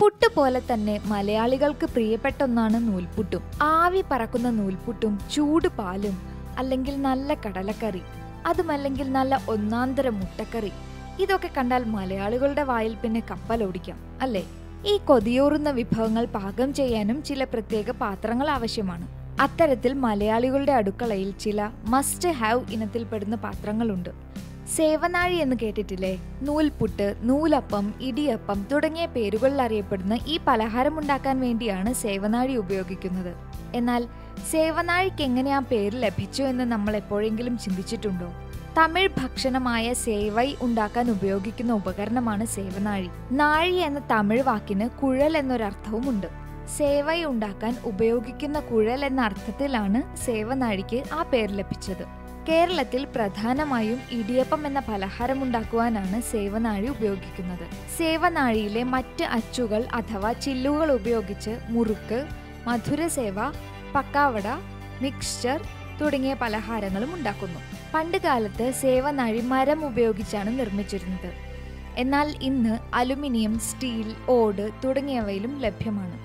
പുട്ട് പോലെ തന്നെ മലയാളികൾക്ക് പ്രിയപ്പെട്ട ഒന്നാണ് നൂൽപുട്ടും. ആവി പറക്കുന്ന നൂൽപുട്ടും ചൂട് പാലും, അല്ലെങ്കിൽ നല്ല കടലക്കറി, അതുമല്ലെങ്കിൽ നല്ല ഒന്നാന്തരം മുട്ടക്കറി, ഇതൊക്കെ കണ്ടാൽ മലയാളികളുടെ വായിൽ പിന്നെ കപ്പലോടിക്കാം അല്ലേ? ഈ കൊതിയൂറുന്ന വിഭവങ്ങൾ പാകം ചെയ്യാനും ചില പ്രത്യേക പാത്രങ്ങൾ ആവശ്യമാണ്. അത്തരത്തിൽ മലയാളികളുടെ അടുക്കളയിൽ ചില മസ്റ്റ് ഹാവ് ഇനത്തിൽപ്പെടുന്ന പാത്രങ്ങളുണ്ട്. സേവനാഴി എന്ന് കേട്ടിട്ടില്ലേ? നൂൽപുട്ട്, നൂലപ്പം, ഇടിയപ്പം തുടങ്ങിയ പേരുകളിൽ അറിയപ്പെടുന്ന ഈ പലഹാരം ഉണ്ടാക്കാൻ വേണ്ടിയാണ് സേവനാഴി ഉപയോഗിക്കുന്നത്. എന്നാൽ സേവനാഴിക്ക് എങ്ങനെ ആ പേര് ലഭിച്ചു എന്ന് നമ്മൾ എപ്പോഴെങ്കിലും ചിന്തിച്ചിട്ടുണ്ടോ? തമിഴ് ഭക്ഷണമായ സേവൈ ഉണ്ടാക്കാൻ ഉപയോഗിക്കുന്ന ഉപകരണമാണ് സേവനാഴി. നാഴി എന്ന തമിഴ് വാക്കിന് കുഴൽ എന്നൊരർത്ഥവുമുണ്ട്. സേവൈ ഉണ്ടാക്കാൻ ഉപയോഗിക്കുന്ന കുഴൽ എന്ന അർത്ഥത്തിലാണ് സേവനാഴിക്ക് ആ പേര് ലഭിച്ചത്. കേരളത്തിൽ പ്രധാനമായും ഇടിയപ്പം എന്ന പലഹാരം ഉണ്ടാക്കുവാനാണ് സേവനാഴി ഉപയോഗിക്കുന്നത്. സേവനാഴിയിലെ മറ്റ് അച്ചുകൾ അഥവാ ചില്ലുകൾ ഉപയോഗിച്ച് മുറുക്ക്, മധുരസേവ, പക്കാവട, മിക്സ്ചർ തുടങ്ങിയ പലഹാരങ്ങളും ഉണ്ടാക്കുന്നു. പണ്ട് കാലത്ത് സേവനാഴി മരം ഉപയോഗിച്ചാണ് നിർമ്മിച്ചിരുന്നത്. എന്നാൽ ഇന്ന് അലുമിനിയം, സ്റ്റീൽ, ഓട് തുടങ്ങിയവയിലും ലഭ്യമാണ്.